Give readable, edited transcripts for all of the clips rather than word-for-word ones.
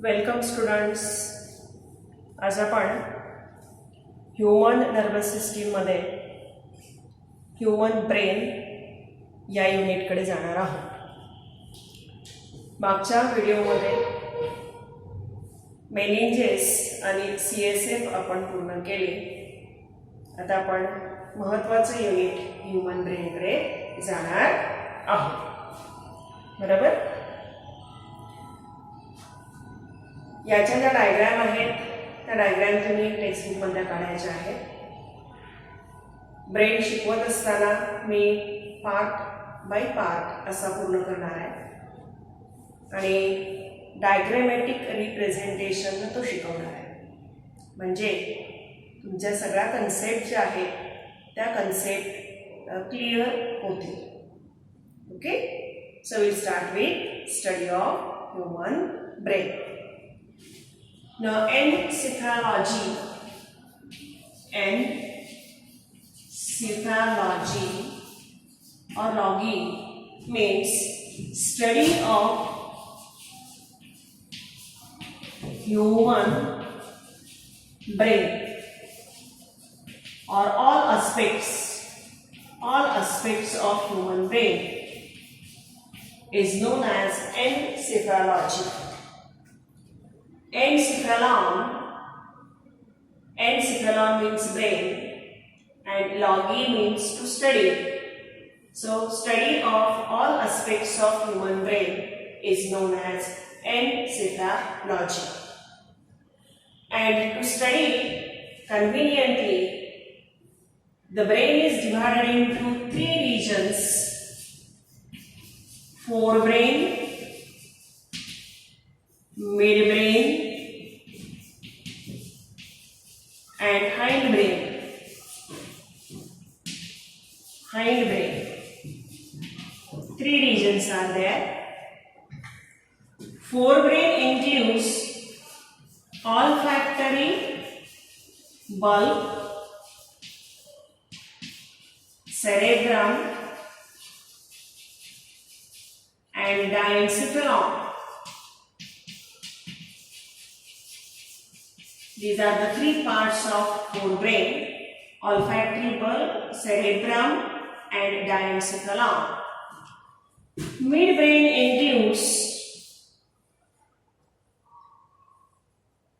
Welcome students. आज आपण human nervous सिस्टीममध्ये ह्यूमन ब्रेन या युनिटकडे जाणार आहोत. मागच्या व्हिडिओमध्ये मेनिंजेस आणि CSF आपण पूर्ण केले. आता आपण महत्त्वाचं युनिट ह्यूमन ब्रेनकडे जाणार आहोत. बरोबर. याच्या ज्या डायग्रॅम आहेत त्या डायग्रॅम तुम्ही टेक्स्टबुकमध्ये काढायच्या आहेत. ब्रेन शिकवत असताना मी पार्ट बाय पार्ट असा पूर्ण करणार आहे आणि डायग्रॅमॅटिक रिप्रेझेंटेशन तो शिकवणार आहे. म्हणजे तुमच्या सगळ्या कन्सेप्ट ज्या आहेत त्या कन्सेप्ट क्लिअर होतील. Okay. So we start with study of human brain. Now, encephalogy or logy means study of human brain or all aspects of human brain is known as encephalology. Encephalon means brain and logy means to study. So study of all aspects of human brain is known as encephalology. And to study conveniently, the brain is divided into 3 regions: forebrain, midbrain and hindbrain. Three regions are there. Forebrain includes olfactory bulb, cerebrum and diencephalon. These are the 3 parts of forebrain: olfactory bulb, cerebrum and diencephalon. Midbrain includes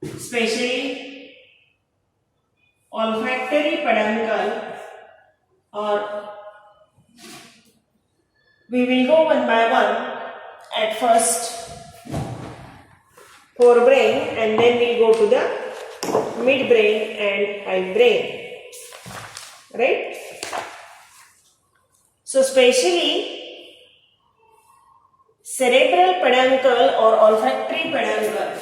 especially olfactory peduncle, or we will go one by one. At first forebrain and then we go to the midbrain and hindbrain, right? So specially cerebral peduncle or olfactory peduncle,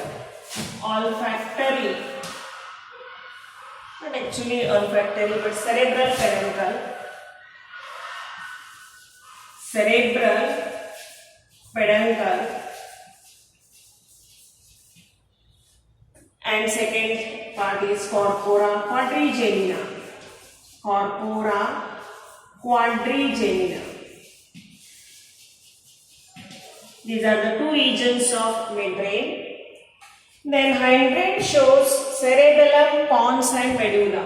not actually olfactory but cerebral peduncle, and second part is corpora quadrigemina. These are the 2 regions of midbrain. Then hindbrain shows cerebellum, pons and medulla.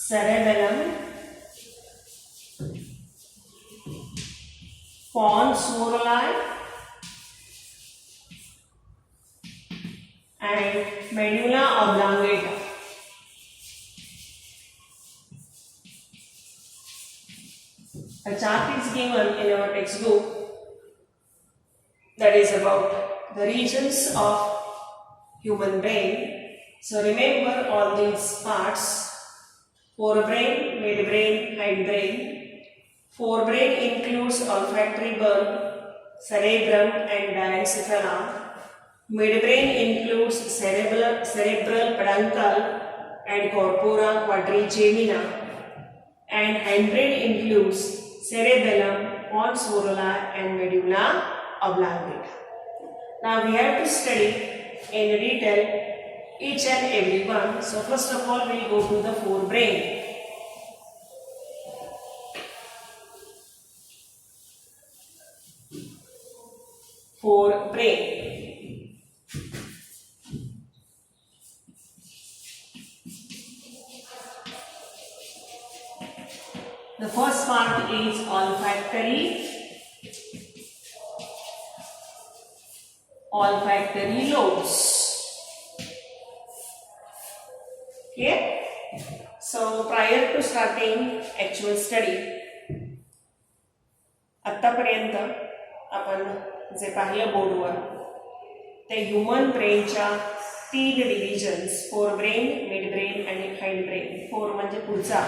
Cerebellum, pons moruli and medulla oblongata. A chart is given in our textbook that is about the regions of human brain. So remember all these parts: forebrain, midbrain, hindbrain. Forebrain includes olfactory bulb, cerebrum and diencephalon. Midbrain includes cerebral peduncle and corpora quadrigemina, and hindbrain includes cerebellum, pons moruli and medulla oblongata. Now we have to study in detail each and every one. So first of all we will go to the forebrain. forebrain. The first part is olfactory lobes. Okay, so prior to starting actual study, आतापर्यंत आपण जे पाहिलं बोर्डवर ते human ब्रेनच्या 3 divisions, fore brain, mid brain आणि hind brain. Fore म्हणजे पुढचा,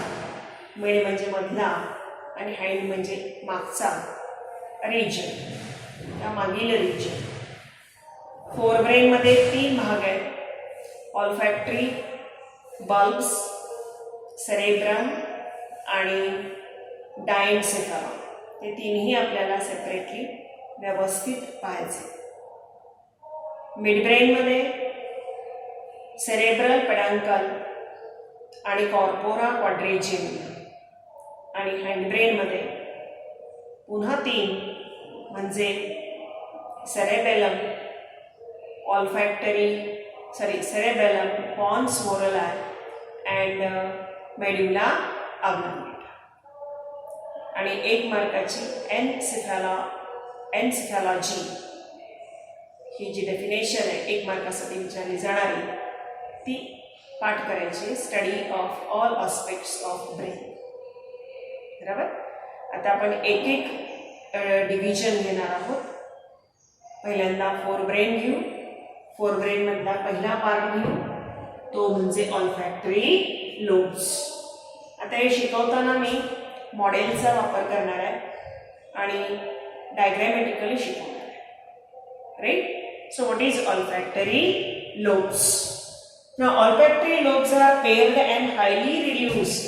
mid म्हणजे मधला आणि हाइंड म्हणजे मागचा रिजन, त्या मागील रिजन. फोर ब्रेन मध्ये 3 भाग आहेत: ऑल्फॅक्टरी, बल्ब्स, सेरेब्रम आणि डायनसेफॅलॉन. हे तीनही आपल्याला सेपरेटली व्यवस्थित पाहायचे. मिड ब्रेन मध्ये सेरेब्रल, पेडंकल आणि कॉर्पोरा क्वाड्रिजियम, आणि हाइंड ब्रेन मध्ये पुन्हा 3 म्हणजे सेरेबेलम, सेरेबेलम, पॉन्स मोरलाय अँड मेड्युला ऑब्लिंगेटा. आणि 1 मार्काची एन्सेफॅलॉजी ही जी डेफिनेशन आहे 1 मार्कासाठी विचारली जाणारी, ती पाठ करायची. Study of all aspects of brain. बरोबर. आता आपण एक डिव्हिजन घेणार आहोत. पहिल्यांदा फोर ब्रेन घेऊ. फोर ब्रेन मधला पहिला पार्ट घेऊ, तो म्हणजे ऑल्फॅक्टरी लोब्स. आता हे शिकवताना मी मॉडेलचा वापर करणार आहे आणि डायग्रॅमॅटिकली शिकवणार आहे. Right. So what is olfactory lobes? Now olfactory lobes are paired and highly reduced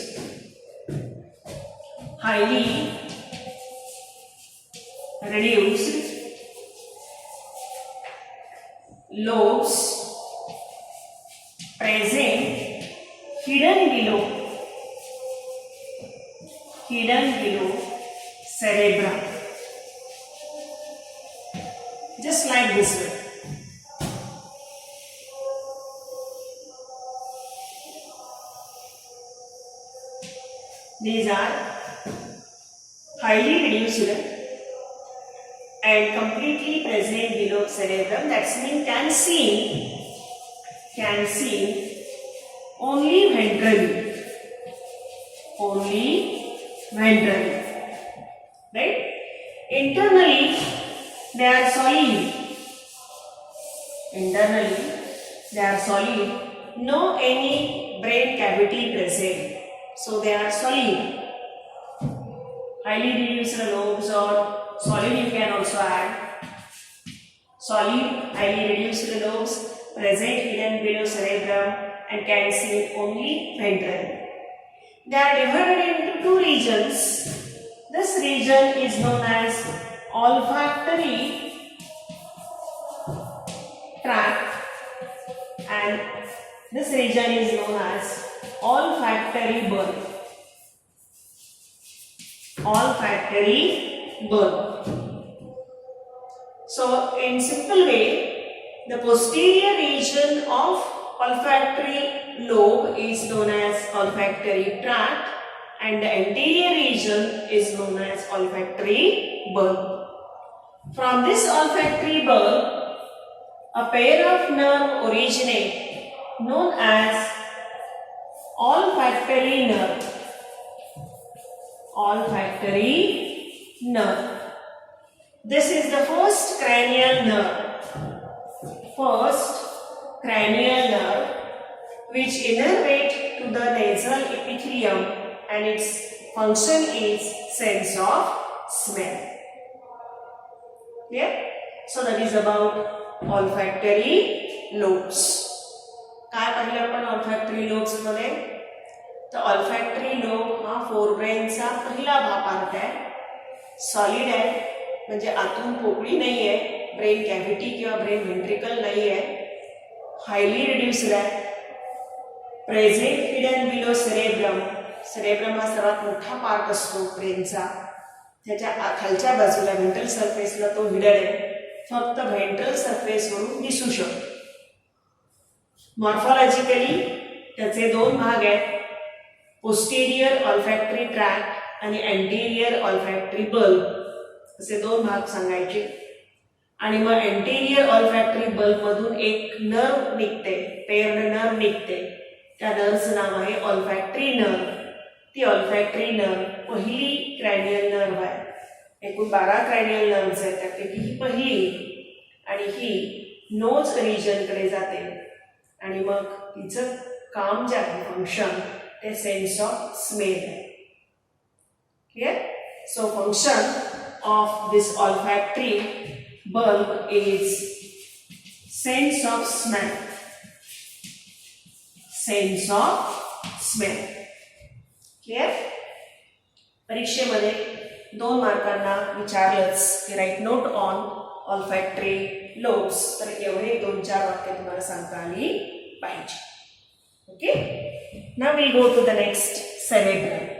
lobes present hidden below cerebrum, just like this way. These are highly reduced and completely present below cerebrum. That's mean can see only ventrally. Right? Internally they are solid. No any brain cavity present. So they are solid. Highly reduced lobes or solid, you can also add. Solid, highly reduced lobes present hidden below cerebrum and can see only ventrally. They are divided into 2 regions. This region is known as olfactory tract and this region is known as olfactory bulb. So in simple way, the posterior region of olfactory lobe is known as olfactory tract and the anterior region is known as olfactory bulb. From this olfactory bulb, a pair of nerve originate known as olfactory nerve. This is the first cranial nerve which innervate to the nasal epithelium and its function is sense of smell. Yeah? So that is about olfactory lobes. काय पाहिलं आपण ऑल्फॅक्टरी lobes मध्ये? तर ऑल्फॅक्टरी lobe हा four ब्रेनचा पहिला part आहे. Solid आहे म्हणजे आतून पोकळी नाही आहे, ब्रेन कॅव्हिटी किंवा ब्रेन व्हेंट्रिकल नाही आहे. हायली रिड्युस्ड आहे. Present hidden below cerebrum. Cerebrum हा सर्वात मोठा पार्ट असतो ब्रेनचा, त्याच्या खालच्या बाजूला व्हेंट्रल सरफेसला तो हिडन आहे. फक्त व्हेंट्रल सरफेसवरून दिसू शकतो. मॉर्फॉलॉजिकली त्याचे दोन भाग आहेत, पोस्टेरियर ऑल्फॅक्टरी ट्रॅक्ट आणि अँटेरियर ऑल्फॅक्टरी बल्ब असे दोन भाग सांगायचे. आणि मग अँटेरियर ऑल्फॅक्टरी बल्ब मधून एक नर्व निघते, पेअर्ड नर्व निघते. त्या नर्वचं नाव आहे ऑल्फॅक्टरी नर्व. ती ऑल्फॅक्टरी नर्व पहिली क्रॅनियल नर्व आहे. एकूण 12 क्रॅनियल नर्व्स आहेत, त्यापैकी ही पहिली, आणि ही नोज रिजनकडे जाते. आणि मग तिचं काम जे आहे, फंक्शन, ते सेन्स ऑफ स्मेल आहे. Clear? So function of this olfactory bulb is sense of smell. Sense of smell. Clear? परीक्षेमध्ये 2 मार्कांना विचारलंच की write note on olfactory lobes, तर एवढे 2-4 वाक्य तुम्हाला सांगता आली पाहिजे. Okay, now we go to the next, cerebrum.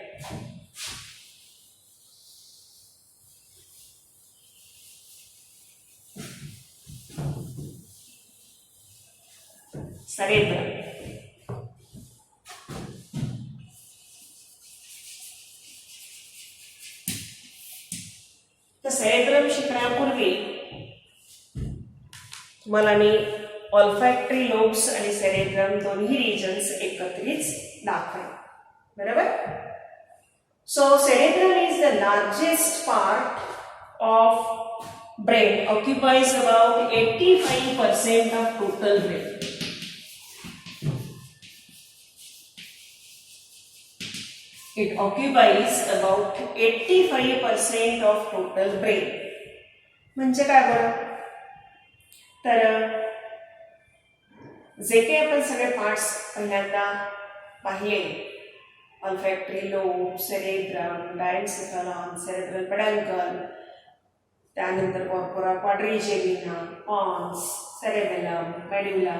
cerebrum. तर सेरेब्रम शिकण्यापूर्वी तुम्हाला मी ऑल्फॅक्टरी लोब्स आणि सेरेब्रम दोन्ही रिजन्स एकत्रित दाखवेन. बरोबर? So cerebrum is the largest part of brain, occupies about 85% of total brain. It occupies about 85% of total brain. म्हणजे काय बरं? तर जे काही आपण सगळे पार्ट्स पहिल्यांदा पाहिले, ऑल्फॅक्टरी लोब, सेरेब्रम, डायन्सेफॅलॉन, सेरेब्रल पेडन्कल, त्यानंतर कॉर्पोरा क्वाड्रिजेमिना, पॉन्स, सेरेबेलम, मेड्युला,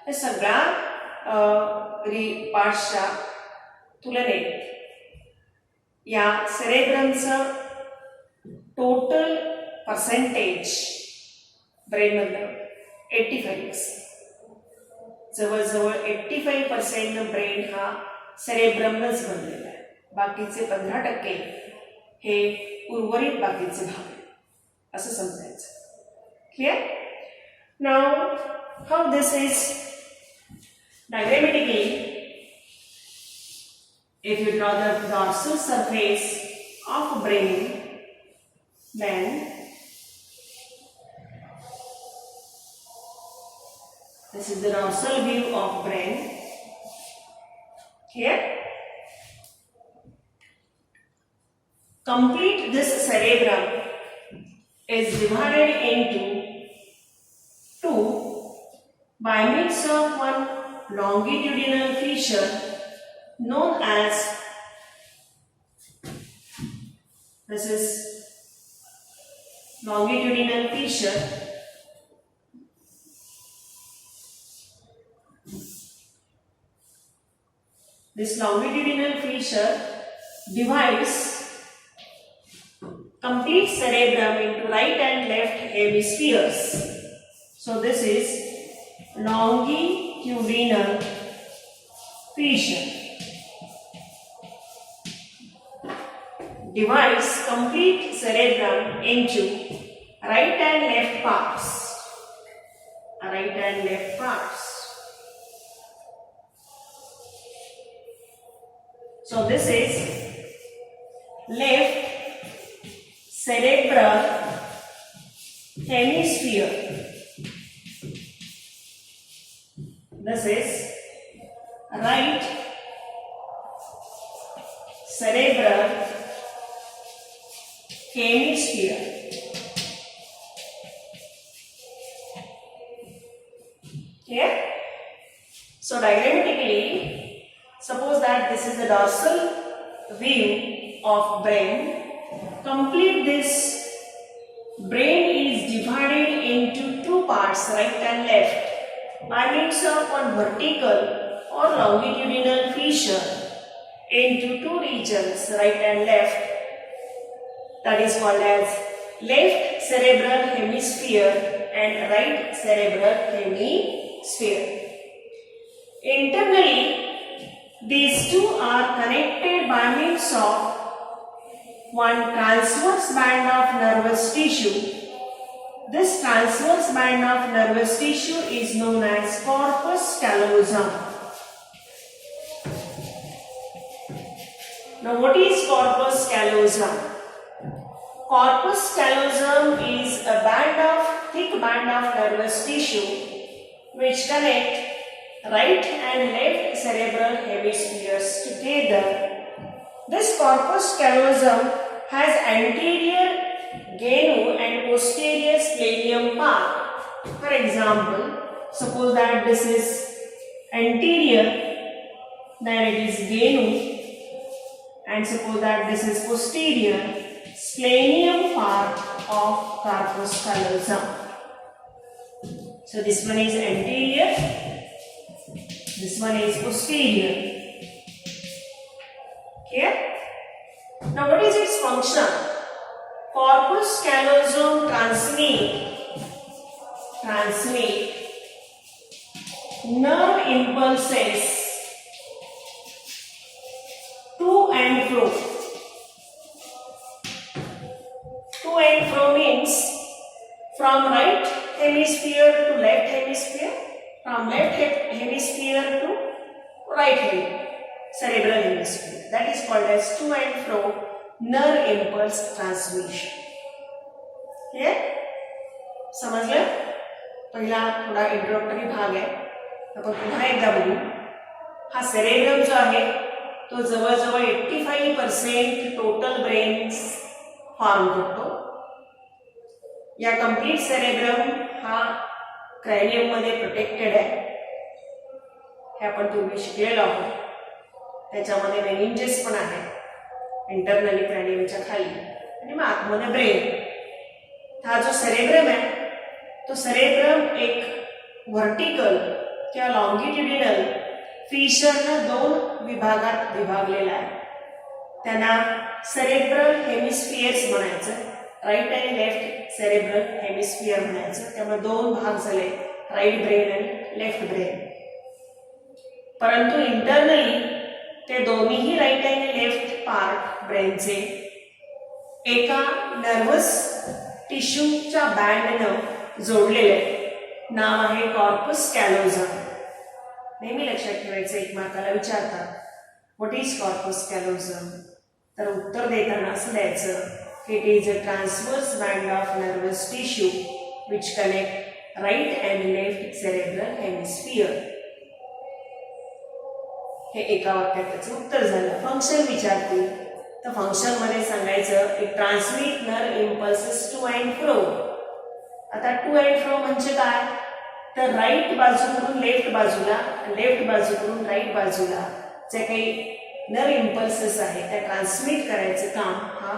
या सगळ्या पार्ट्सच्या तुलनेत या सेरेब्रमचं टोटल पर्सेंटेज ब्रेनमधलं 85%. जवळजवळ 85% ब्रेन हा सेरेब्रमनच बनलेला आहे. बाकीचे 15% हे उर्वरित बाकीचे भाग असं समजायचं. Clear? Now how this is diagrammatically. If you draw the dorsal surface of brain, then this is the dorsal view of brain. Here, complete this cerebrum is divided into two by means of one longitudinal fissure known as, this is longitudinal fissure, this longitudinal fissure divides complete cerebrum into right and left hemispheres. So this is longitudinal fissure. Divides complete cerebrum into right and left parts. Right and left parts. So this is left cerebral hemisphere. This is right cerebral hemisphere. Here, so diagrammatically, suppose that this is the dorsal view of brain. Complete this brain is divided into two parts, right and left, by means of one vertical or longitudinal fissure into two regions, right and left. That is called as left cerebral hemisphere and right cerebral hemisphere. Internally, these two are connected by means of one transverse band of nervous tissue. This transverse band of nervous tissue is known as corpus callosum. Now, what is corpus callosum? Corpus callosum is a thick band of nervous tissue which connect right and left cerebral hemispheres together. This corpus callosum has anterior genu and posterior splenium part. For example, suppose that this is anterior, then it is genu, and suppose that this is posterior, splenium part of corpus callosum. So this one is anterior, this one is posterior. Here. Now what is its function? Corpus callosum transmit nerve impulses to and fro. To and fro means from right hemisphere to left hemisphere, from left hemisphere to right cerebral hemisphere. That is called as to and fro nerve impulse transmission. Clear? समजलं? पहिला थोडा introductory भाग आहे. आपण पुन्हा एकदा बघू. हा सेरेब्रम जो आहे तो जवळजवळ 85% टोटल ब्रेन फॉर्म करतो. या कंप्लीट सेरेब्रम हा क्रॅनियम मध्ये प्रोटेक्टेड आहे. हे आपण पूर्वी शिकलेलो आहोत. त्याच्यामध्ये मेनिंजेस पण आहे इंटरनली क्रॅनियमच्या खाली आणि मग आतमध्ये ब्रेन. हा जो सेरेब्रम आहे तो सेरेब्रम एक व्हर्टिकल किंवा लॉंगिट्युडिनल फिशरनं 2 विभागात विभागलेला आहे. त्यांना सेरेब्रल हेमिस्फियर्स म्हणायचं. राईट आणि लेफ्ट सेरेब्रल हेमिस्फियर म्हणायचं. त्यामुळे 2 भाग झाले, राईट ब्रेन आणि लेफ्ट ब्रेन. परंतु इंटरनली ते दोन्हीही राईट आणि लेफ्ट पार्ट ब्रेनचे एका नर्वस टिश्यूच्या बँडनं जोडलेले नाव आहे कॉर्पस कॅलोझम. नेहमी लक्षात ठेवायचं. एक मार्काला विचारतात व्हॉट इज कॉर्पस कॅलोझम, तर उत्तर देताना असं द्यायचं it is a transverse band of nervous tissue which connect right and left cerebral hemisphere. हे एका वाक्यात त्याचं उत्तर झालं. फंक्शन विचारतील तर फंक्शन मध्ये सांगायचं it transmit nerve impulses to and fro. आता टू अँड फ्रो म्हणजे काय, तर राईट बाजूकडून लेफ्ट बाजूला, लेफ्ट बाजूकडून राईट बाजूला जे काही नर्व इम्पल्सेस आहे त्या ट्रान्समिट करायचं काम हा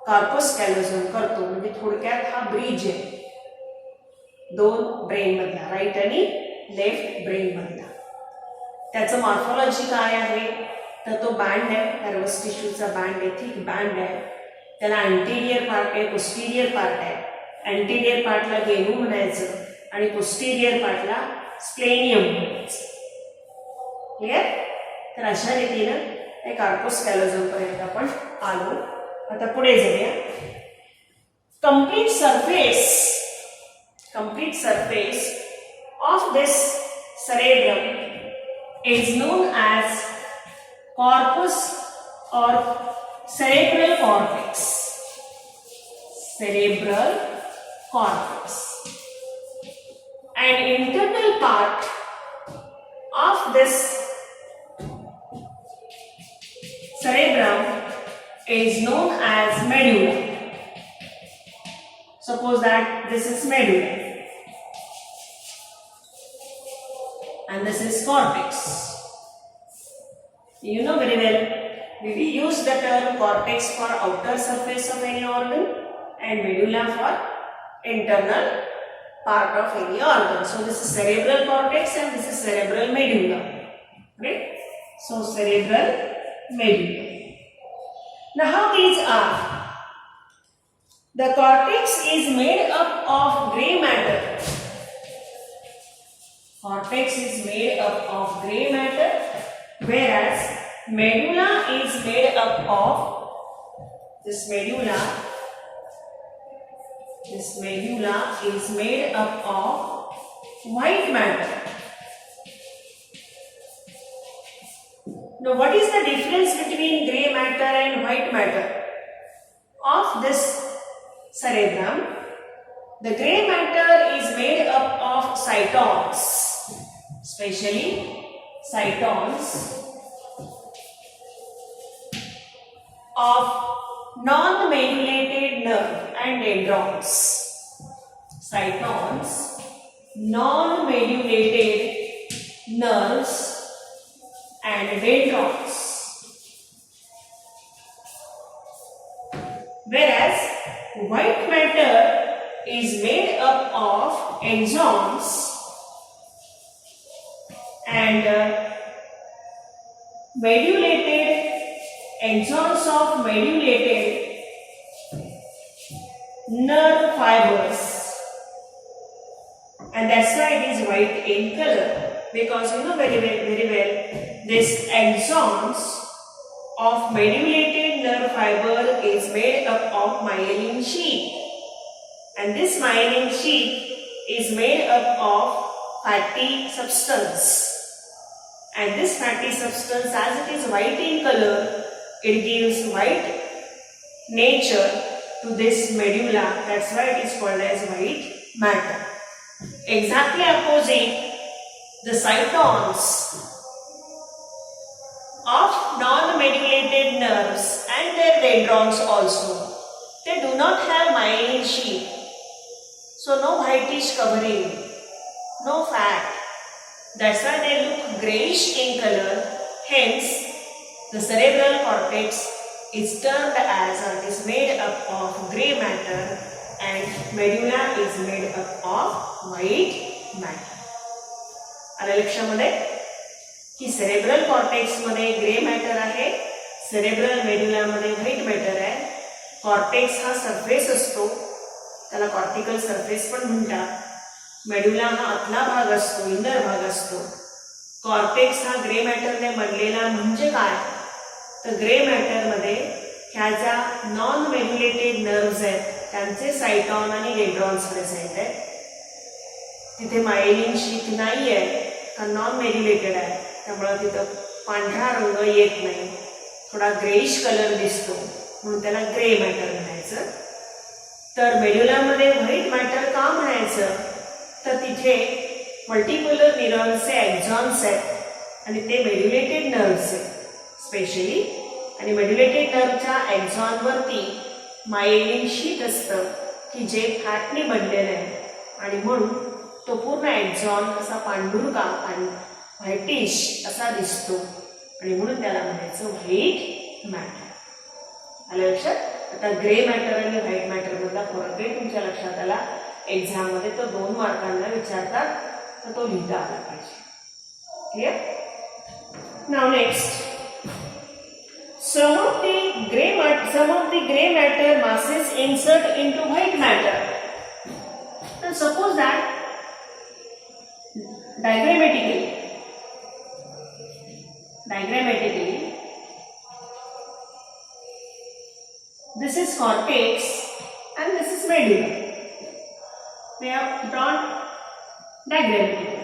कॉर्पस कॅलोझम करतो. म्हणजे थोडक्यात हा ब्रिज आहे 2 ब्रेन मधला, राईट आणि लेफ्ट ब्रेन मधला. त्याचं मॉर्फोलॉजी काय आहे, तर तो बँड आहे, नर्वस टिश्यूचा बँड आहे, थिक बँड आहे. त्याला अँटिरियर पार्ट आहे, पोस्टिरियर पार्ट आहे. अँटिरियर पार्टला गेनू म्हणायचं आणि पोस्टिरियर पार्टला स्प्लेनियम म्हणायचं. क्लिअर? तर अशा रीतीनं हे कॉर्पस कॅलोझम पर्यंत आपण आलो. आता पुढे जाऊया. complete surface of this cerebrum is known as corpus or cerebral cortex. Cerebral cortex. An internal part of this cerebrum is known as medulla. Suppose that this is medulla and this is cortex. You know very well, we use the term cortex for outer surface of any organ and medulla for internal part of any organ. So this is cerebral cortex and this is cerebral medulla. Right? So cerebral medulla. Now how these are? The cortex is made up of gray matter. Cortex is made up of gray matter, whereas medulla is made up of this medulla is made up of white matter. Now, what is the difference between gray matter and white matter of this cerebrum? The gray matter is made up of cytons, especially cytons of non-medulated nerve and dendrons. Cytons, non-medulated nerves and dendrons. Whereas white matter is made up of axons and axons of medulated nerve fibers, and that's why it is white in color, because you know very well this axons of medulated nerve fiber is made up of myelin sheath, and this myelin sheath is made up of fatty substance, and this fatty substance, as it is white in color, it gives white nature to this medulla. That's why it is called as white matter. Exactly opposite, the cytons of non-medulated nerves and their dendrons also, they do not have myelin sheath, so no whitish covering, no fat. That's why they look greyish in color. Hence, the cerebral cortex is termed as, or it is made up of grey matter, and medulla is made up of white matter. आलं लक्षामध्ये की cerebral cortex मध्ये grey matter आहे, cerebral मेड्युला मध्ये white matter आहे. Cortex हा surface असतो, त्याला कॉर्टिकल सरफेस पण म्हणतात. मेड्युला हा आतला भाग असतो, इनर भाग असतो. कॉर्टेक्स हा ग्रे मॅटरने बनलेला म्हणजे काय, तर ग्रे मॅटर मध्ये ह्या ज्या नॉन मेड्युलेटेड नर्व्स आहेत त्यांचे सायटॉन आणि डेंड्रॉन्स प्रेझेंट आहेत. तिथे मायलिन शीथ नाही आहे, कारण नॉन मेड्युलेटेड आहे, त्यामुळे तिथं पांढरा रंग येत नाही, थोडा ग्रेइश कलर दिसतो, म्हणून त्याला ग्रे मॅटर म्हणायचं. तर मेड्युलामध्ये व्हाईट मॅटर का म्हणायचं, तर तिथे मल्टिपोलर न्यूरॉन्सचे एक्झॉन्स आहेत आणि ते मेड्युलेटेड नर्व्स आहेत स्पेशली, आणि मेड्युलेटेड नर्वच्या एक्झॉनवरती मायलिन शीथ असतं की जे फॅटने बनलेलं आहे, आणि म्हणून तो पूर्ण एक्झॉन असा पांढुरका आणि व्हाईटिश असा दिसतो, आणि म्हणून त्याला म्हणायचं व्हाईट मॅटर. आलं लक्षात? आता ग्रे मॅटर आणि व्हाईट मॅटर मधला फरकही तुमच्या लक्षात आला. एक्झाम मध्ये तो 2 मार्कांना विचारतात, तर तो लिहिता आला पाहिजे. Clear? Now next, some of the gray matter masses insert into white matter. Now suppose that diagrammatically this is cortex and this is medulla. We have drawn diagrammatically.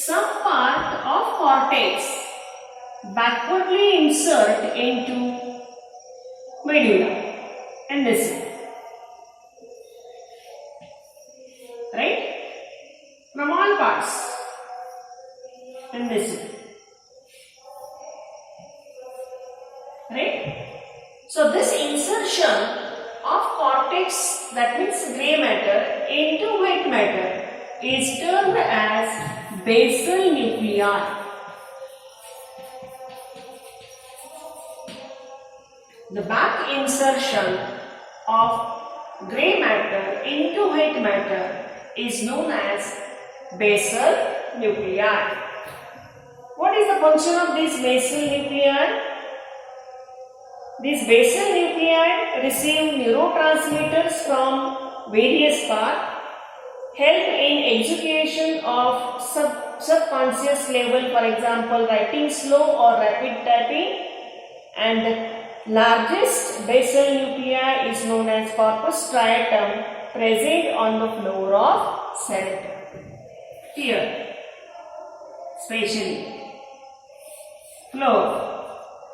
Some part of cortex backwardly insert into medulla and this way, right, from all parts and this way, right. So this insertion of cortex, that means gray matter, into white matter is termed as basal nuclei. The back insertion of gray matter into white matter is known as basal nuclei. What is the function of these basal nuclei? These basal nuclei receive neurotransmitters from various parts, help in execution of subconscious level, for example, writing slow or rapid typing, and the largest basal nuclei is known as corpus striatum, present on the floor of cerebellum. Here, spatially, floor,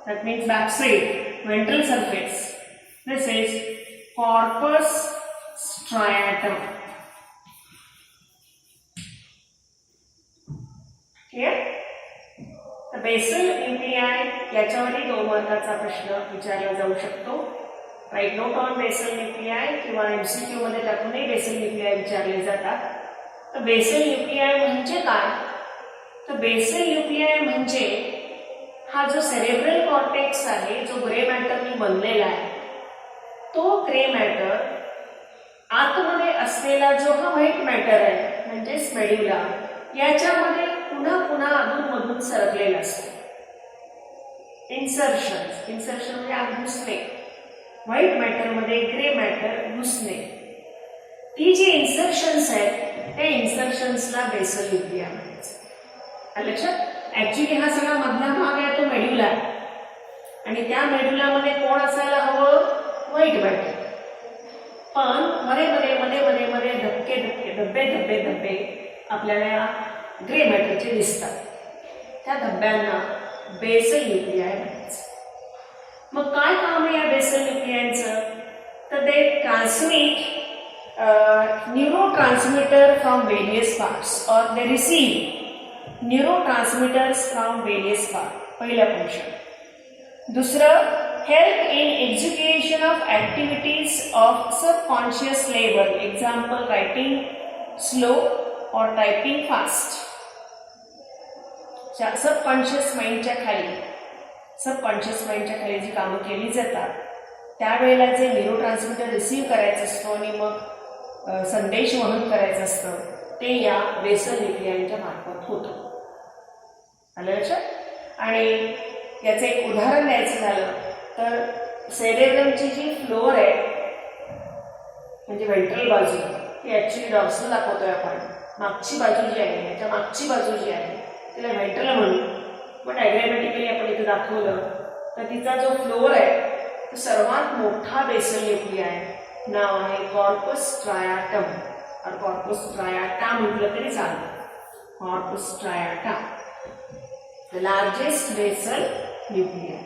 that means backside, ventral surface. This is corpus striatum. Clear? The basal nuclei याच्यावरही 2 मार्काचा प्रश्न विचारला जाऊ शकतो. Right note on basal न्यूक्लिआय किंवा MCQ मध्ये टाकूनही basal न्यूक्लिआय विचारले जातात. तर basal nuclei म्हणजे काय? तर बेसल न्यूक्लिआय म्हणजे हा जो सेरेब्रल कॉर्टेक्स आहे, जो ग्रे मॅटरने बनलेला आहे, तो ग्रे मॅटर आतमध्ये असलेला जो हा व्हाईट मॅटर आहे म्हणजेच मेड्युला, याच्यामध्ये पुन्हा पुन्हा अधूनमधून सरकलेला असतो. इन्सर्शन म्हणजे आत घुसणे, व्हाईट मॅटर मध्ये ग्रे मॅटर घुसणे. ती जी इन्सर्शन्स आहेत त्या इन्सर्शन्सला बेसल न्यूक्लिआय म्हणायचं. लक्षात? ऍक्च्युली हा सगळा मधला भाग आहे तो मेड्युला आहे आणि त्या मेड्युलामध्ये कोण असायला हवं? White matter. पण मध्ये मध्ये मध्ये मध्ये मध्ये धब्बे आपल्याला ग्रे मॅटरचे दिसतात. त्या धब्ब्यांना बेसल न्यूक्लिआय म्हणायचं. मग काय काम आहे या बेसल न्यूक्लिआयचं? तर ते transmit neurotransmitter from various parts or they receive neurotransmitters from various parts. पहिला फंक्शन. दुसरं, help in execution of activities of subconscious level, example writing slow or typing fast. Subconscious माइंडच्या खाली जी कामं केली जातात त्यावेळेला जे न्यूरोट्रान्समिटर रिसीव्ह करायचं असतो आणि मग संदेश वहन करायचं असतं ते या बेसल न्यूक्लिआयच्या मार्फत होतं. आलं लक्षात? आणि याचं एक उदाहरण द्यायचं झालं तर सेरेब्रमची जी फ्लोअर आहे म्हणजे व्हेंट्रल बाजू, ही ऍक्च्युली डॉर्सल दाखवतोय आपण. मागची बाजू जी आहे, याच्या मागची बाजू जी आहे तिला व्हेंट्रल म्हणू, पण डायग्रॅमॅटिकली आपण इथे दाखवलं तर तिचा जो फ्लोअर आहे तो सर्वात मोठा बेसल न्यूक्लिआय नाव आहे कॉर्पस स्ट्रायाटम. और कॉर्पस स्ट्रायाटा म्हटलं तरी चालेल. Corpus striata, the largest basal nuclei.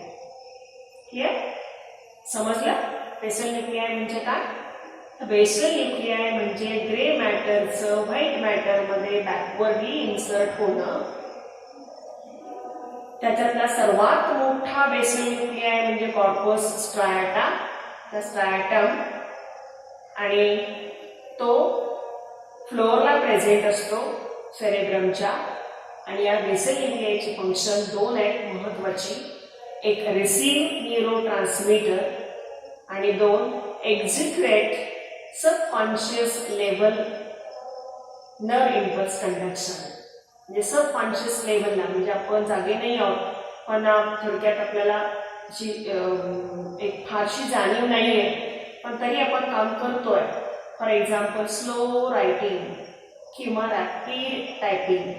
Clear? समजलं? बेसल न्यूक्लिआय म्हणजे काय? बेसल न्यूक्लिआय म्हणजे ग्रे मॅटरचं व्हाईट मॅटरमध्ये बॅकवर्डली इन्सर्ट होणं. त्याच्यातला सर्वात मोठा बेसल न्यूक्लिआय म्हणजे कॉर्पस स्ट्रायाटा, द स्ट्रायाटम, आणि तो फ्लोअरला प्रेझेंट असतो सेरेब्रमच्या. आणि या बेसल न्यूक्लिआयची फंक्शन 2 आहेत महत्वाची. एक रिसीव्ह न्यूरोट्रान्समिटर आणि 2 execute subconscious level nerve impulse conduction. म्हणजे सबकॉन्शियस लेवलला, म्हणजे आपण जागे नाही आहोत पण थोडक्यात आपल्याला अशी एक फारशी जाणीव नाही आहे पण तरी आपण काम करतोय. फॉर एक्झाम्पल स्लो रायटिंग किंवा रॅपिड टायपिंग,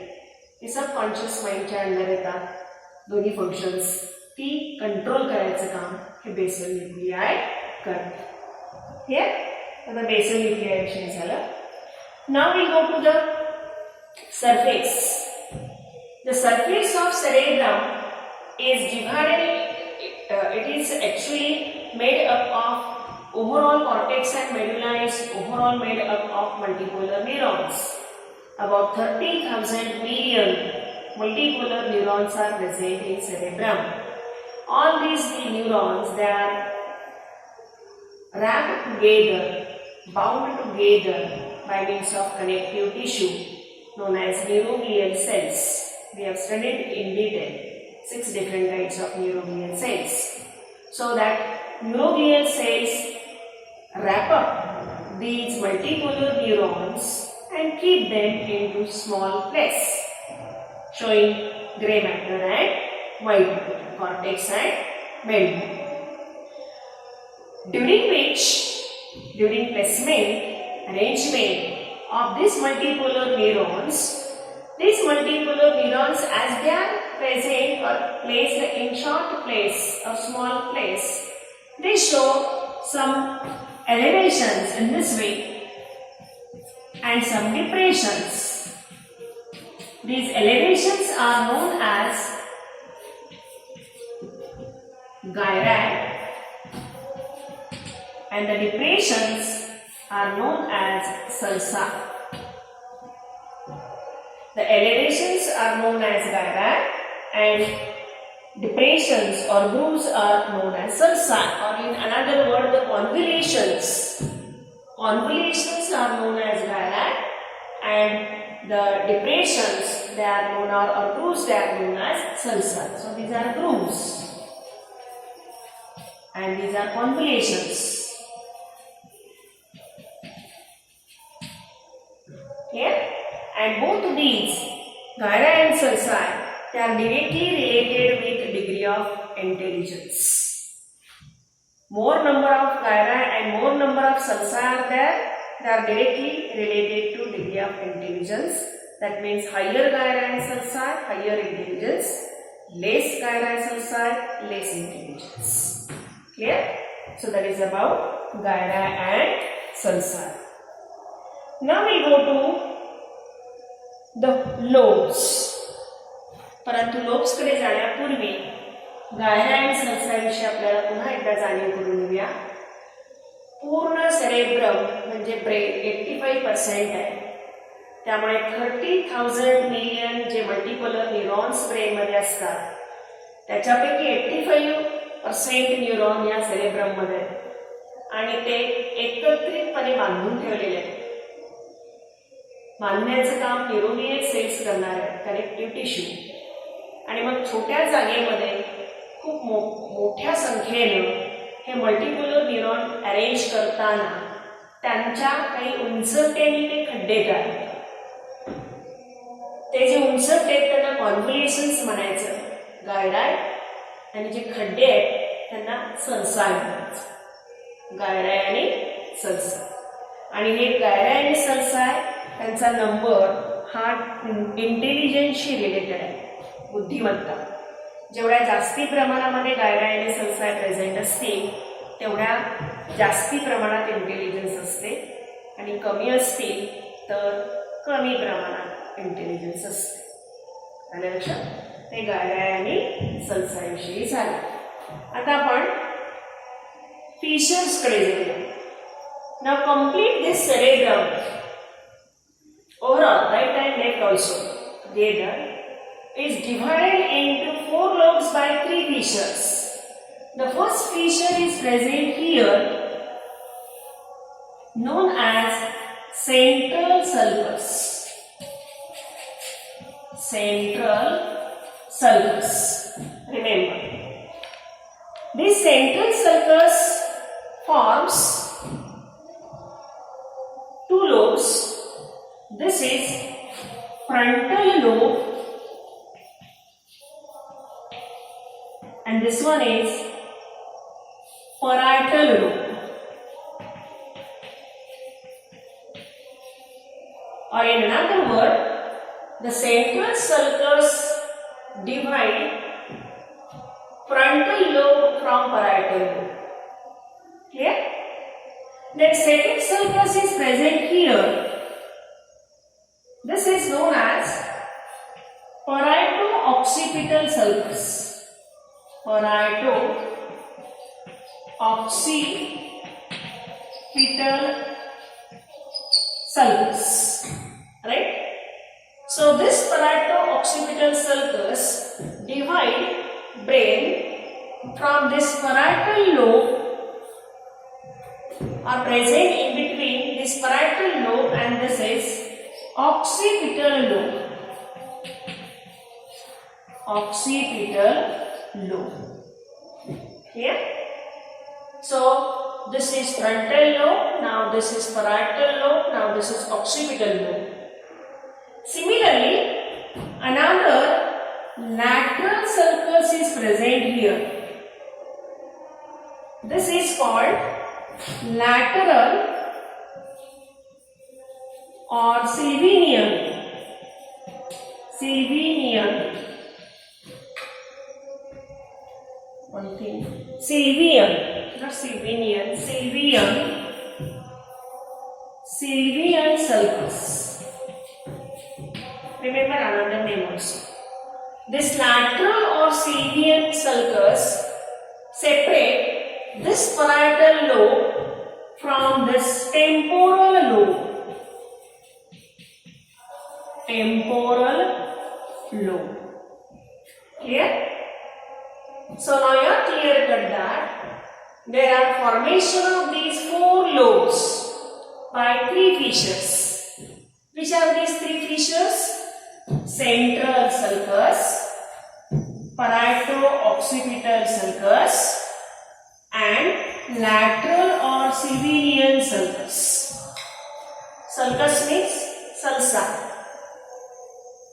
हे सबकॉन्शियस माइंडच्या अंडर येतात दोन्ही फंक्शन्स. ती कंट्रोल करायचं काम हे बेसल न्यूक्लिआय करते. हे आता बेसल न्यूक्लिआय विषयी झालं. Now we go to the surface. The surface of cerebrum is divided, it is actually made up of overall cortex and medulla is overall made up of multipolar neurons. About 30,000 million multipolar neurons are present in cerebrum. All these neurons, they are wrapped together, bound together by means of connective tissue known as neuroglial cells. We have studied in detail 6 different types of neuroglial cells. So that neuroglial cells wrap up these multipolar neurons and keep them into small place, showing gray matter and white matter, cortex and medulla. during placement, arrangement of these multipolar neurons, as they are present or placed in short place or small place, they show some elevations in this way and some depressions. These elevations are known as gyri and the depressions are known as sulci. The elevations are known as gyri and depressions or grooves are known as sulci, or in another word, the convolutions. Convolutions are known as gyri and the depressions, they are known, or grooves, they are known as sulci. So these are grooves and these are convolutions. Here, and both these gyri and sulci, they are directly related with degree of intelligence. More number of gyri and more number of sulci are there, they are directly related to degree of intelligence. That means higher gyri and sulci, higher intelligence, less gyri and sulci, less intelligence. Clear? So that is about gyri and sulci. Now we go to the lobes. परंतु lobes कडे जाण्यापूर्वी गायरा आणि sulci विषयी आपल्याला पुन्हा एकदा जाणीव करून घेऊया. पूर्ण सेरेब्रम म्हणजे ब्रेन 85% आहे. त्यामुळे 30,000 मिलियन जे मल्टीपोलर न्यूरॉन्स ब्रेन मध्ये असतात त्याच्यापैकी 85% न्यूरॉन या सेरेब्रम मध्ये आणि ते एकत्रितपणे बांधून ठेवलेले आहेत. बांधण्याचं काम न्यूरोनियल सेल्स करणार आहेत, कनेक्टिव्ह टिश्यू. आणि मग छोट्या जागेमध्ये खूप मोठ्या संख्येनं हे मल्टीपोलर न्यूरॉन अरेंज करताना त्यांच्या काही उंचतेने ते खड्डे तयार होतात. ते जे उंचट आहेत त्यांना कॉन्व्होल्युशन्स म्हणायचं, गायराय, आणि जे खड्डे आहेत त्यांना sulci म्हणायचं. गायराय आणि sulci. आणि हे गायराय आणि sulci त्यांचा नंबर हा इंटेलिजन्सशी रिलेटेड आहे, बुद्धिमत्ता. जेवढ्या जास्ती प्रमाणामध्ये गायरा आणि sulci प्रेझेंट असतील तेवढ्या जास्ती प्रमाणात इंटेलिजन्स असते आणि कमी असतील तर कमी प्रमाणात इंटेलिजन्स असते. आलं लक्षात? ते गायरा आणि sulci विषयी झाले. आता आपण फीचर्स कडे जाऊया. Now complete this cerebrum overall, right and left also together, is divided into 4 lobes by 3 fissures. The first fissure is present here, known as central sulcus. Central sulcus. Remember, this central sulcus forms 2 lobes. This is frontal lobe and this one is parietal lobe. Or in another word, the central sulcus divide frontal lobe from parietal lobe. Clear? The second sulcus is present here. This is known as parieto-occipital sulcus. Parieto-occipital sulcus. Right? So this parieto-occipital sulcus divide brain from this parietal lobe are present in between this parietal lobe and this is occipital lobe. Occipital lobe. Here. So this is frontal lobe. Now this is parietal lobe. Now this is occipital lobe. Similarly, another lateral sulcus is present here. This is called lateral or Sylvinian sulcus. Remember another name also. This lateral or Sylvian sulcus separate this parietal lobe from this temporal lobe. Clear? So now you are clear cut that there are formation of these four lobes by three features. Which are these three features? Central sulcus, parieto-occipital sulcus, and lateral or Sylvinian sulcus. Sulcus means sulsa.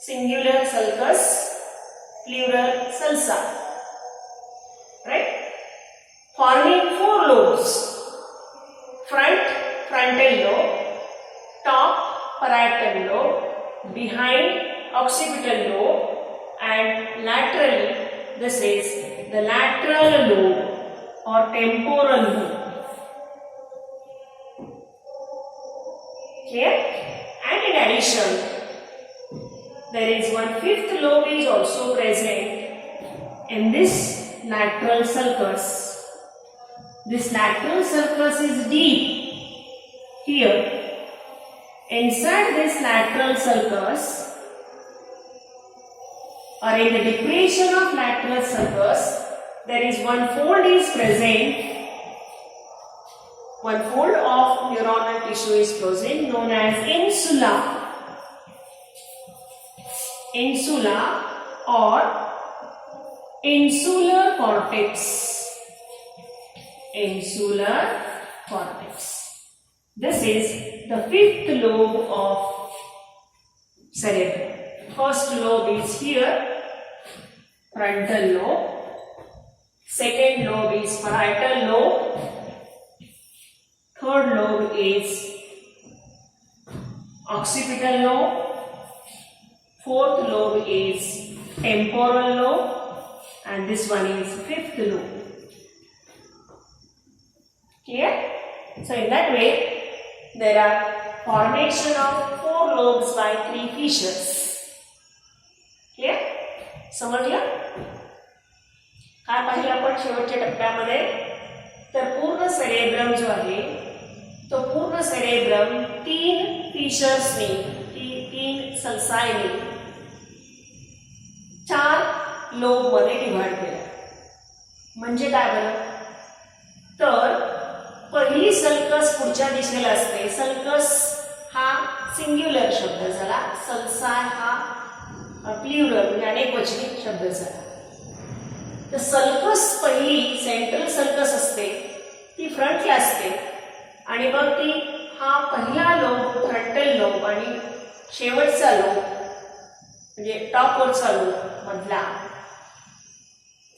Singular sulcus, plural sulsa. Right? Forming four lobes. Frontal lobe, top parietal lobe, behind occipital lobe, and laterally this is the lateral lobe or temporal lobe. Clear? And in addition, there is one fifth lobe is also present in this lateral sulcus. This lateral sulcus is deep here. Inside this lateral sulcus, or in the depression of lateral sulcus, there is one fold is present. One fold of neuronal tissue is present known as insula. Insula or insular cortex. Insular cortex. This is the fifth lobe of cerebrum. First lobe is here, frontal lobe. Second lobe is parietal lobe. Third lobe is occipital lobe. Fourth lobe is temporal lobe. And this one is fifth lobe. Clear? So in that way, there are formation of four lobes by three features. Clear? समजलं? काय पाहिलं आपण शेवटच्या टप्प्यामध्ये? तर पूर्ण cerebrum जो आहे तो पूर्ण सेरेब्रम तीन फीचर्सनी, तीन सल्साईनी चार लोब मध्ये डिवाइड केला. म्हणजे काय बरं? तर पहिली सल्कस पुढच्या दिशेला असते. सल्कस हा सिंग्युलर शब्द झाला, सल्सा हा प्लुरल म्हणजे अनेकवचनी शब्द झाला. तर सल्कस पहिली सेंट्रल सल्कस असते ती फ्रंटला असते आणि मग ती हा पहिला लोब फ्रंटल लोब आणि शेवटचा लोब म्हणजे टॉपवरचा लोब मधला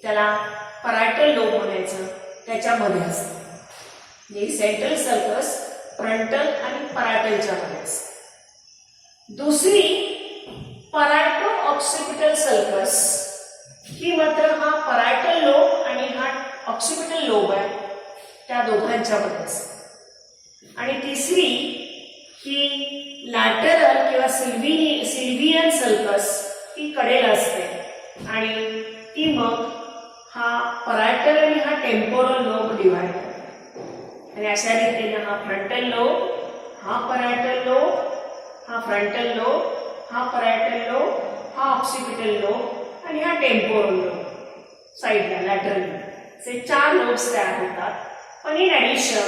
त्याला परायटल लोब म्हणायचं त्याच्यामध्ये असते. सेंट्रल सर्कस फ्रंटल आणि परायटलच्या मध्ये असते. दुसरी परायटो ऑक्सिपिटल सर्कस ही मात्र हा परायटल लोब आणि हा ऑक्सिपिटल लोब आहे त्या दोघांच्या मध्ये असते. आणि तिसरी ही लॅटरल किंवा सिल्व्हियन सर्कस ही कडेला असते आणि ती मग हा परायटल आणि हा टेम्पोरल लोब डिवाइड करते. आणि अशा रीतीने हा फ्रंटल लोब, हा परायटल लोब, हा फ्रंटल लोब, हा परायटल लोब, हा ऑक्सिपिटल लोब आणि हा टेम्पोरल लोब साईडला लॅटरल असे चार लोब्स तयार होतात. पण इन ॲडिशन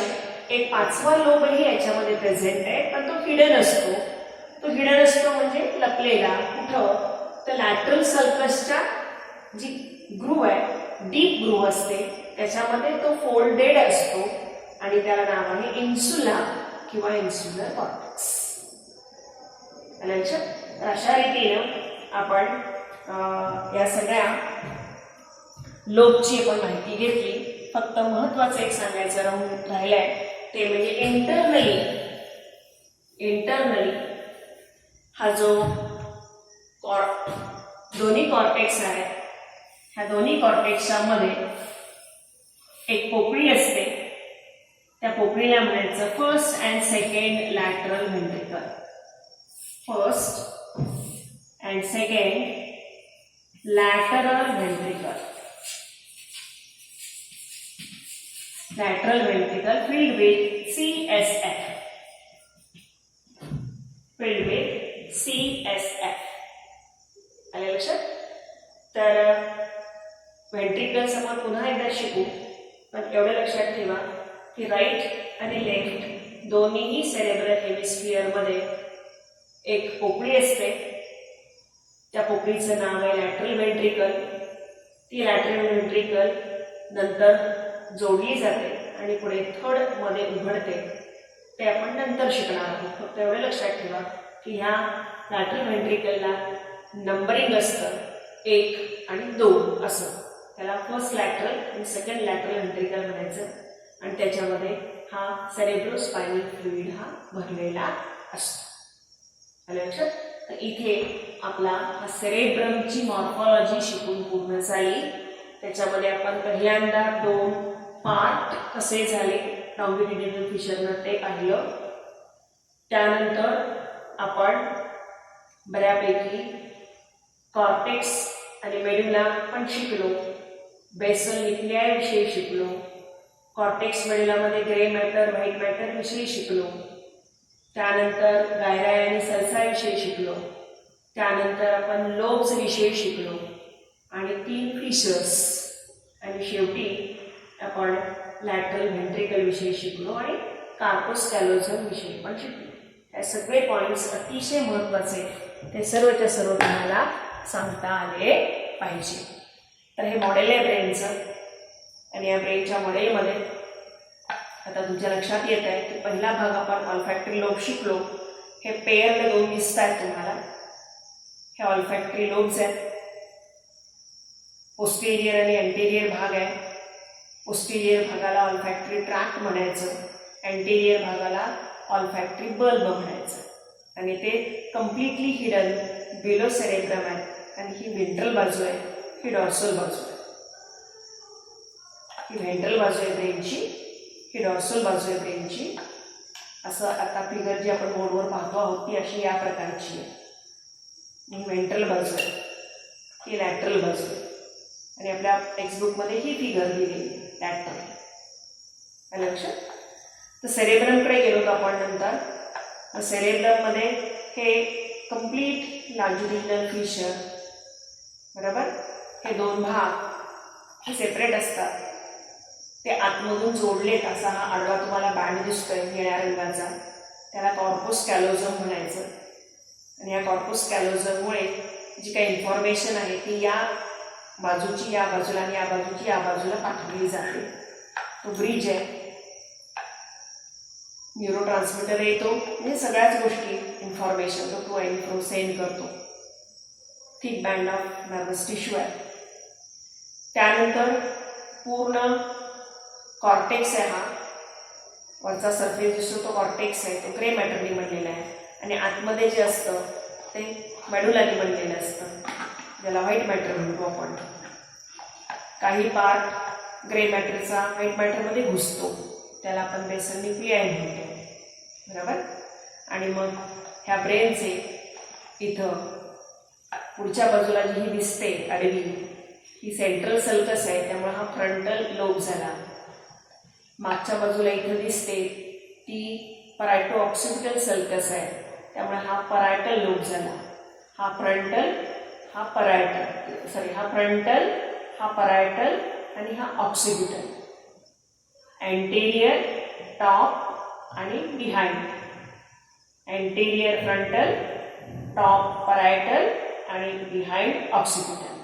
एक पाचवा लोबही याच्यामध्ये प्रेझेंट आहे, पण तो हिडन असतो. तो हिडन असतो म्हणजे लपलेला. कुठं? तर लॅटरल सर्कसच्या जी ग्रूव्ह आहे, डीप ग्रूव्ह असते, त्याच्यामध्ये तो फोल्डेड असतो आणि त्याला नाव आहे इन्सुला किंवा इन्सुलर कॉर्टेक्स. लक्षात? अशा रीतीनं आपण या सगळ्या लोबची आपण माहिती घेतली. फक्त महत्वाचं एक सांगायचं राहिलंय ते म्हणजे इंटरनली हा जो दोन्ही कॉर्टेक्स आहे, ह्या दोन्ही कॉर्टेक्सच्या मध्ये एक पोकळी असते. त्या पोकळीला म्हणायचं first and second lateral ventricle. First and second lateral ventricle. Lateral ventricle filled with CSF. filled with CSF. आले लक्षात? तर व्हेंट्रिकल्स आपण पुन्हा एकदा शिकू, पण एवढं लक्षात ठेवा की राईट आणि लेफ्ट दोन्हीही सेरेब्रल हेमिस्फिअर मध्ये एक पोकळी असते. त्या पोकळीचं नाव आहे लॅटरल व्हेंट्रिकल. ती लॅटरल व्हेंट्रिकल नंतर जोडली जाते आणि पुढे थर्ड मध्ये उघडते. ते आपण नंतर शिकणार आहोत. फक्त एवढं लक्षात ठेवा की ह्या लॅटरल व्हेंट्रिकलला नंबरिंग असतं 1 आणि 2 असं. त्याला फर्स्ट लॅटरल आणि सेकंड लॅटरल व्हेंट्रिकल म्हणायचं. आणि त्याच्यामध्ये हा सेरेब्रोस्पायनल फ्लुइड हा भरलेला असतो. आलं लक्षात? तर इथे आपला हा सेरेब्रमची मॉर्फॉलॉजी शिकून पूर्ण झाली. त्याच्यामध्ये आपण पहिल्यांदा 2 पार्ट कसे झाले लॉन्गिट्युडिनल फिशरनं ते पाहिलं. त्यानंतर आपण बऱ्यापैकी कॉर्टेक्स आणि मेडुला पण शिकलो. बेसल न्यूक्लियाविषयी शिकलो. कॉर्टेक्स मेडुलामध्ये ग्रे मॅटर व्हाईट मॅटर विषयी शिकलो. त्यानंतर गायराय आणि सल्साविषयी शिकलो. त्यानंतर आपण लोब्स विषयी शिकलो आणि 3 फिशर्स आणि शेवटी आपण लॅटरल व्हेंट्रिकल विषयी शिकलो आणि कार्पस कॅलोझम विषयी पण शिकलो. हे सगळे पॉइंट्स अतिशय महत्त्वाचे, ते सर्वच्या सर्व तुम्हाला सांगता आले पाहिजे. तर हे मॉडेल आहे ब्रेनचं. आणि या ब्रेनच्या मॉडेलमध्ये आता तुमच्या लक्षात येत आहे की पहिला भाग आपण ऑल्फॅक्टरी लोब शिकलो. हे पेअरने 2 दिसत आहेत तुम्हाला. हे ऑल्फॅक्टरी लोब्स आहेत. पोस्टेरियर आणि एंटेरियर भाग आहे. पोस्टेरियर भागाला ऑल्फॅक्टरी ट्रॅक्ट म्हणायचं. एंटेरियर भागाला ऑल्फॅक्टरी बल्ब म्हणायचं. आणि ते कम्प्लिटली हिडन बिलो सेरेब्रम आहे. आणि ही व्हेंट्रल बाजू आहे, ही डॉर्सल बाजू आहे. ही व्हेंट्रल बाजू आहे ब्रेनची, ही डॉर्सल बाजू आहे ब्रेनची. असं आता फिगर जी आपण बोर्डवर पाहतो आहोत ती अशी या प्रकारची आहे. ही व्हेंट्रल बाजू आहे, ही लॅटरल बाजू आहे. आणि आपल्या टेक्स्टबुकमध्ये ही फिगर दिलेली लॅटरल. आलं लक्षात? तर सेरेब्रमकडे गेलो तर आपण नंतर सेरेब्रममध्ये हे कम्प्लीट लॉन्जिट्युडिनल फिशर, बरोबर, हे 2 भाग हे सेपरेट असतात. ते आतमधून जोडलेत. असा हा आडवा तुम्हाला बँड दिसतोय निळ्या रंगाचा, त्याला कॉर्पस कॅलोझम म्हणायचं. आणि या कॉर्पस कॅलोझममुळे जी काही इन्फॉर्मेशन आहे ती या बाजूची या बाजूला आणि या बाजूची या बाजूला पाठवली जाते. तो ब्रिज आहे. न्यूरो ट्रान्समिटर येतो म्हणजे सगळ्याच गोष्टी इन्फॉर्मेशन तो टू अँड फ्रो सेंड करतो. Thick band of nervous tissue आहे. त्यानंतर पूर्ण कॉर्टेक्स आहे. हा वरचा सरफेस दिसतो तो कॉर्टेक्स आहे. तो ग्रे मॅटरनी बनलेला आहे. आणि आतमध्ये जे असतं ते मेडुलानी बनलेलं असतं, ज्याला व्हाईट मॅटर म्हणतो आपण. काही पार्ट ग्रे मॅटरचा व्हाईट मॅटरमध्ये घुसतो, त्याला आपण बेसल न्यूक्लियाय म्हणतो, बरोबर. आणि मग ह्या ब्रेनचे इथं पुढच्या बाजूला जी ही दिसते आडवी, ही सेंट्रल सल्कस आहे, त्यामुळे हा फ्रंटल लोब झाला. मागच्या बाजूला इथं दिसते ती परायटो ऑक्सिपिटल सल्कस आहे, त्यामुळे हा परायटल लोब झाला. हा फ्रंटल, हा परायटल, सॉरी हा फ्रंटल, हा परायटल आणि हा ऑक्सिपिटल. एंटेरियर, टॉप आणि behind. Anterior frontal, top parietal आणि बिहाइंड ऑक्सिपिटल.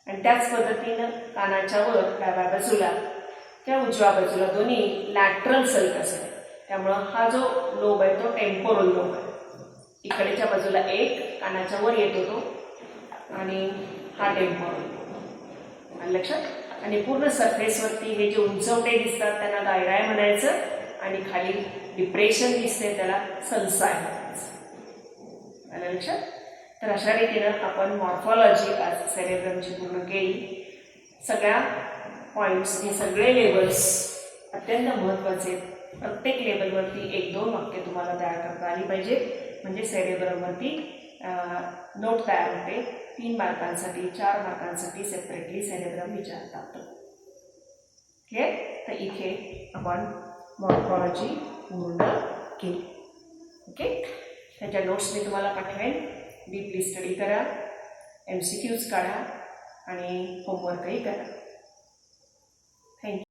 आणि त्याच पद्धतीनं कानाच्या वर डाव्या बाजूला त्या उजव्या बाजूला दोन्ही लॅटरल सल्कस आहे, त्यामुळं हा जो लोब आहे तो टेम्पोरल लोब आहे. इकडेच्या बाजूला एक कानाच्या वर येतो तो, आणि हा टेम्पोरल लोब. लक्षात. आणि पूर्ण सरफेसवरती हे जे उंचवटे दिसतात त्यांना गायराय म्हणायचं. आणि खाली डिप्रेशन दिसते त्याला सल्सायनस. आलं लक्षात? तर अशा रीतीनं आपण मॉर्फॉलॉजी आज सेरेब्रमची पूर्ण केली. सगळ्या पॉईंट्स हे सगळे लेबल्स अत्यंत महत्त्वाचे आहेत. प्रत्येक लेबलवरती 1-2 वाक्य तुम्हाला तयार करता आली पाहिजे, म्हणजे सेरेब्रमवरती नोट तयार होते. 3 मार्कांसाठी 4 मार्कांसाठी सेपरेटली सेरेब्रम विचारतात. क्लिअर? तर इथे आपण मॉर्फॉलॉजी पूर्ण केली. ओके, त्याच्या नोट्स मी तुम्हाला पाठवेन. डीपली स्टडी करा, MCQs काढा आणि होमवर्कही करा. थँक्यू.